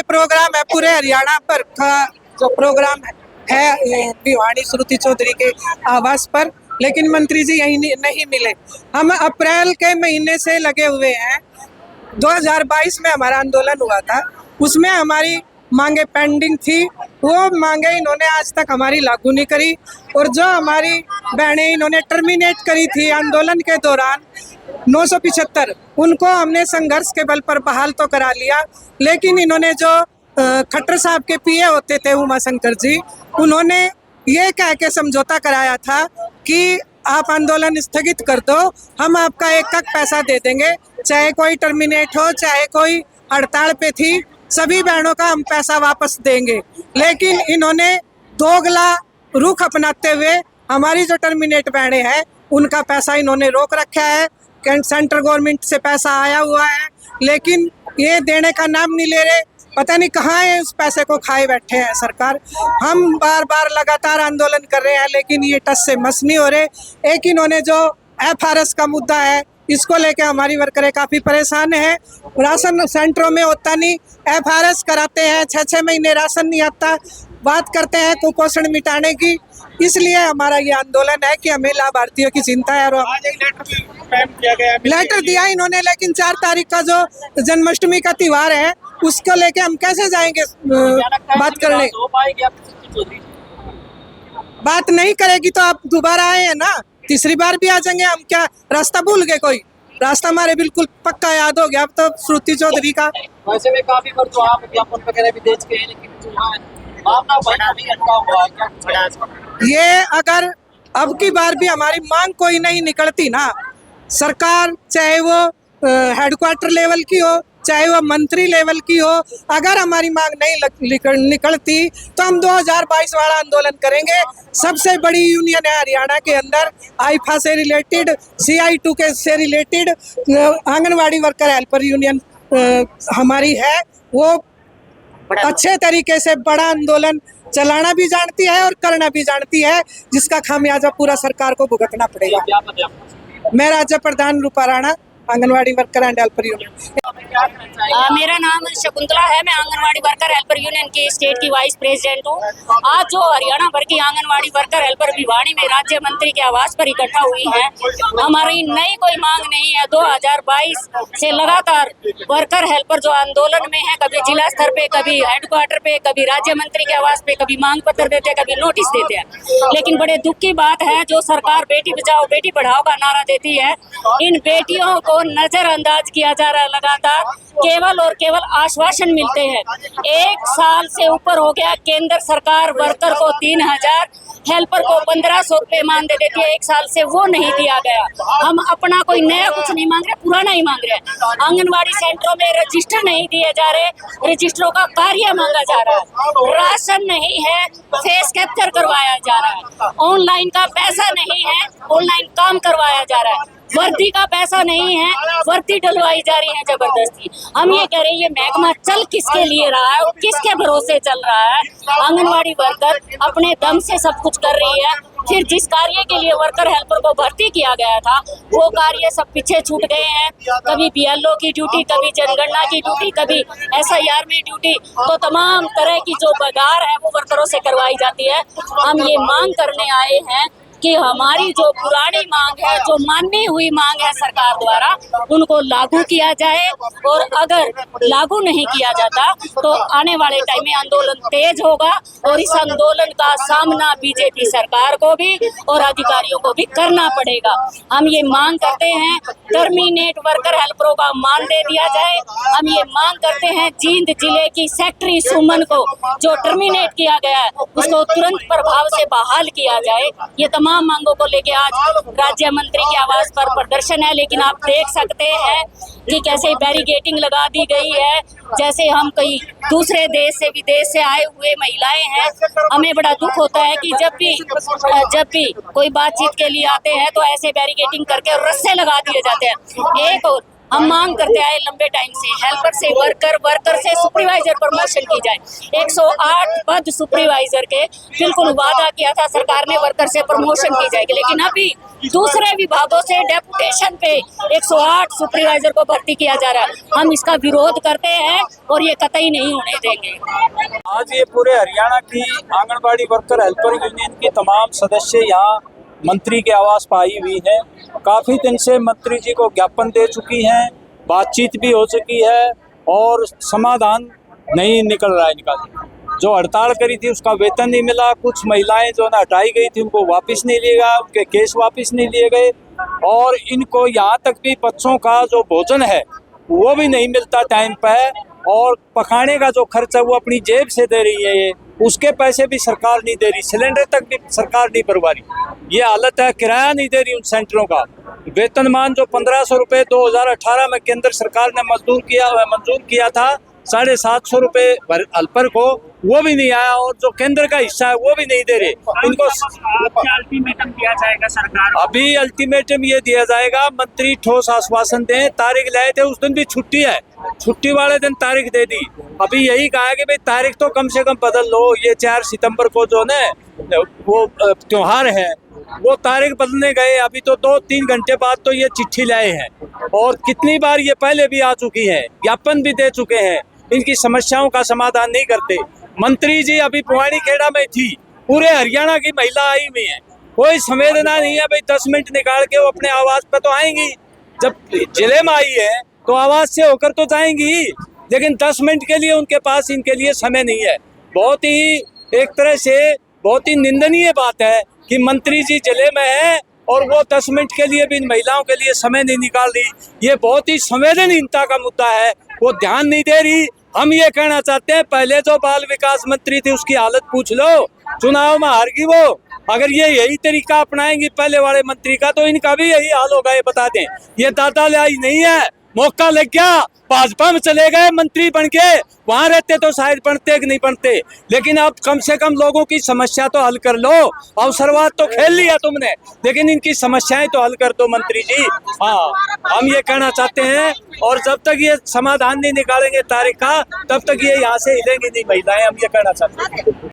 ये प्रोग्राम है पूरे हरियाणा पर का जो प्रोग्राम है भिवानी श्रुति चौधरी के आवास पर, लेकिन मंत्री जी यही नहीं मिले। हम अप्रैल के महीने से लगे हुए हैं। 2022 में हमारा आंदोलन हुआ था, उसमें हमारी मांगे पेंडिंग थी, वो मांगे इन्होंने आज तक हमारी लागू नहीं करी। और जो हमारी बहनें इन्होंने टर्मिनेट करी थी आंदोलन के दौरान 975, उनको हमने संघर्ष के बल पर बहाल तो करा लिया, लेकिन इन्होंने जो खट्टर साहब के पीए होते थे उमा शंकर जी, उन्होंने ये कह के समझौता कराया था कि आप आंदोलन स्थगित कर दो, हम आपका एक पैसा दे देंगे, चाहे कोई टर्मिनेट हो, चाहे कोई हड़ताल पे थी, सभी बहनों का हम पैसा वापस देंगे। लेकिन इन्होंने दोगला रुख अपनाते हुए हमारी जो टर्मिनेट बहनें हैं उनका पैसा इन्होंने रोक रखा है। सेंट्रल गवर्नमेंट से पैसा आया हुआ है, लेकिन ये देने का नाम नहीं ले रहे। पता नहीं कहाँ है उस पैसे को खाए बैठे हैं सरकार। हम बार बार लगातार आंदोलन कर रहे हैं, लेकिन ये टस से मस नहीं हो रहे। एक इन्होंने जो FRS का मुद्दा है, इसको लेके हमारी वर्करें काफ़ी परेशान हैं। राशन सेंटरों में होता नहीं, FRS कराते हैं, 6-6 महीने राशन नहीं आता। बात करते हैं कुपोषण मिटाने की, इसलिए हमारा ये आंदोलन है कि हमें लाभार्थियों की चिंता है। और लेटर दिया इन्होंने, लेकिन 4 तारीख का जो जन्माष्टमी का त्यौहार है उसको लेके हम कैसे जाएंगे बात करने। बात नहीं करेगी तो आप दोबारा आए हैं ना, तीसरी बार भी आ जाएंगे हम। क्या रास्ता भूल गए? कोई रास्ता हमारे बिल्कुल पक्का याद हो गया अब तो श्रुति चौधरी का। वैसे में काफी बार तो आप विज्ञापन वगैरह भी दे चुके हैं, लेकिन मामला बड़ा भी अटका हुआ है। ये अगर अब की बार भी हमारी मांग कोई नहीं निकलती ना, सरकार चाहे वो हेडक्वार्टर लेवल की हो, चाहे वो मंत्री लेवल की हो, अगर हमारी मांग नहीं निकलती तो हम 2022 वाला आंदोलन करेंगे। सबसे बड़ी यूनियन है हरियाणा के अंदर, आईफा से रिलेटेड, CI2 के से related, anganwadi worker helper union हमारी है। वो अच्छे तरीके से बड़ा आंदोलन चलाना भी जानती है और करना भी जानती है, जिसका खामियाजा पूरा सरकार को भुगतना पड़ेगा। मैं राज्य प्रधान Rupa Rana, anganwadi worker and helper union. मेरा नाम शकुंतला है, मैं आंगनवाड़ी वर्कर हेल्पर यूनियन की स्टेट की वाइस प्रेसिडेंट हूँ। आज जो हरियाणा भर की आंगनवाड़ी वर्कर हेल्पर भिवानी में राज्य मंत्री के आवास पर इकट्ठा हुई है, हमारी नई कोई मांग नहीं है। 2022 से लगातार वर्कर हेल्पर जो आंदोलन में है, कभी जिला स्तर पे, कभी हेडक्वार्टर पे, कभी राज्य मंत्री के आवास पे, कभी मांग पत्र देते हैं, कभी नोटिस देते हैं। लेकिन बड़े दुख की बात है, जो सरकार बेटी बचाओ बेटी पढ़ाओ का नारा देती है, इन बेटियों को नजरअंदाज किया जा रहा है। लगातार केवल और केवल आश्वासन मिलते हैं। 1 साल से ऊपर हो गया, केंद्र सरकार वर्कर को 3000, हेल्पर को 1500 रुपए मानदे देती है। 1 साल से वो नहीं दिया गया। हम अपना कोई नया कुछ नहीं मांग रहे, पुराना ही मांग रहे। आंगनवाड़ी सेंटरों में रजिस्टर नहीं दिए जा रहे, रजिस्टरों का कार्य मांगा जा रहा है। राशन नहीं है, फेस कैप्चर करवाया जा रहा है। ऑनलाइन का पैसा नहीं है, ऑनलाइन काम करवाया जा रहा है। वर्दी का पैसा नहीं है, वर्दी डलवाई जा रही है जबरदस्ती। हम ये कह रहे हैं, ये महकमा चल किसके लिए रहा है और किसके भरोसे चल रहा है? आंगनवाड़ी वर्कर अपने दम से सब कुछ कर रही है, फिर जिस कार्य के लिए वर्कर हेल्पर को भर्ती किया गया था वो कार्य सब पीछे छूट गए हैं। कभी BLO की ड्यूटी, कभी जनगणना की ड्यूटी, कभी SIR में ड्यूटी, तो तमाम तरह की जो बगार है वो वर्करों से करवाई जाती है। हम ये मांग करने आए हैं कि हमारी जो पुरानी मांग है, जो मानी हुई मांग है सरकार द्वारा, उनको लागू किया जाए। और अगर लागू नहीं किया जाता तो आने वाले टाइम में आंदोलन तेज होगा और इस आंदोलन का सामना बीजेपी सरकार को भी और अधिकारियों को भी करना पड़ेगा। हम ये मांग करते हैं, टर्मिनेट वर्कर हेल्परों का मानदेय दिया जाए। हम ये मांग करते हैं, जींद जिले की सेक्रेटरी सुमन को जो टर्मिनेट किया गया है उसको तुरंत प्रभाव से बहाल किया जाए। ये तमाम मांगों को लेके आज राज्य मंत्री के आवास पर प्रदर्शन है। लेकिन आप देख सकते हैं कि कैसे बैरिकेडिंग लगा दी गई है, जैसे हम कई दूसरे देश से विदेश से आए हुए महिलाएं हैं। हमें बड़ा दुख होता है कि जब भी कोई बातचीत के लिए आते हैं तो ऐसे बैरिकेडिंग करके रस्से लगा दिए जाते हैं। एक और हम मांग करते आए लंबे टाइम से, हेल्पर से वर्कर, वर्कर से सुपरवाइजर प्रमोशन की जाए। 108 पद सुपरवाइजर के बिल्कुल वादा किया था सरकार ने, वर्कर से प्रमोशन की जाएगी, लेकिन अभी दूसरे विभागों से डेपुटेशन पे 108 सुपरवाइजर को भर्ती किया जा रहा है। हम इसका विरोध करते हैं और ये कतई नहीं होने देंगे। आज ये पूरे हरियाणा की आंगनबाड़ी वर्कर हेल्पर यूनियन की तमाम सदस्य यहाँ मंत्री के आवास पर आई हुई हैं। काफ़ी दिन से मंत्री जी को ज्ञापन दे चुकी हैं, बातचीत भी हो चुकी है और समाधान नहीं निकल रहा है इनका। जो हड़ताल करी थी उसका वेतन नहीं मिला, कुछ महिलाएं जो ना हटाई गई थी उनको वापस नहीं लिया गया, उनके केस वापस नहीं लिए गए और इनको यहाँ तक भी बच्चों का जो भोजन है वो भी नहीं मिलता टाइम पर और पकाने का जो खर्चा वो अपनी जेब से दे रही है, ये उसके पैसे भी सरकार नहीं दे रही, सिलेंडर तक भी सरकार नहीं भरवा रही। ये हालत है, किराया नहीं दे रही उन सेंटरों का। वेतनमान जो 1500 रुपये 2018 में केंद्र सरकार ने मंजूर किया था 750 रुपये हेल्पर को, वो भी नहीं आया और जो केंद्र का हिस्सा है वो भी नहीं दे रहे इनको। अल्टीमेटम दिया जाएगा सरकार, अभी अल्टीमेटम ये दिया जाएगा, मंत्री ठोस आश्वासन दें। तारीख लाए थे उस दिन भी छुट्टी है, छुट्टी वाले दिन तारीख दे दी। अभी यही कहा है कि भाई तारीख तो कम से कम बदल लो, ये 4 सितंबर को जो ना वो त्योहार है वो तारीख बदलने गए, अभी तो 2-3 घंटे बाद तो ये चिट्ठी लाए हैं और कितनी बार ये पहले भी आ चुकी है, ज्ञापन भी दे चुके हैं, इनकी समस्याओं का समाधान नहीं करते। मंत्री जी अभी पुवानी खेड़ा में थी, पूरे हरियाणा की महिला आई हुई है, कोई संवेदना नहीं है। भाई 10 मिनट निकाल के वो अपने आवास पे तो आएंगी, जब जिले में आई है तो आवास से होकर तो जाएंगी, लेकिन 10 मिनट के लिए उनके पास इनके लिए समय नहीं है। बहुत ही एक तरह से बहुत ही निंदनीय बात है कि मंत्री जी जिले में है और वो 10 मिनट के लिए भी इन महिलाओं के लिए समय नहीं निकाल रही। ये बहुत ही संवेदनहीनता का मुद्दा है, वो ध्यान नहीं दे रही। हम ये कहना चाहते हैं, पहले जो बाल विकास मंत्री थी उसकी हालत पूछ लो, चुनाव में हार गई वो। अगर ये यही तरीका अपनाएंगी पहले वाले मंत्री का तो इनका भी यही हाल होगा, ये बता दें। ये दादा लाई नहीं है, मौका लग गया, भाजपा में चले गए मंत्री बन के, वहां रहते तो शायद बनते कि नहीं बनते, लेकिन अब कम से कम लोगों की समस्या तो हल कर लो। अवसरवाद तो खेल लिया तुमने, लेकिन इनकी समस्याएं तो हल कर दो मंत्री जी। हाँ, हम ये कहना चाहते हैं और जब तक ये समाधान नहीं निकालेंगे तारीख का, तब तक ये यहाँ से हिलेंगी नहीं महिलाएं, हम ये कहना चाहते हैं।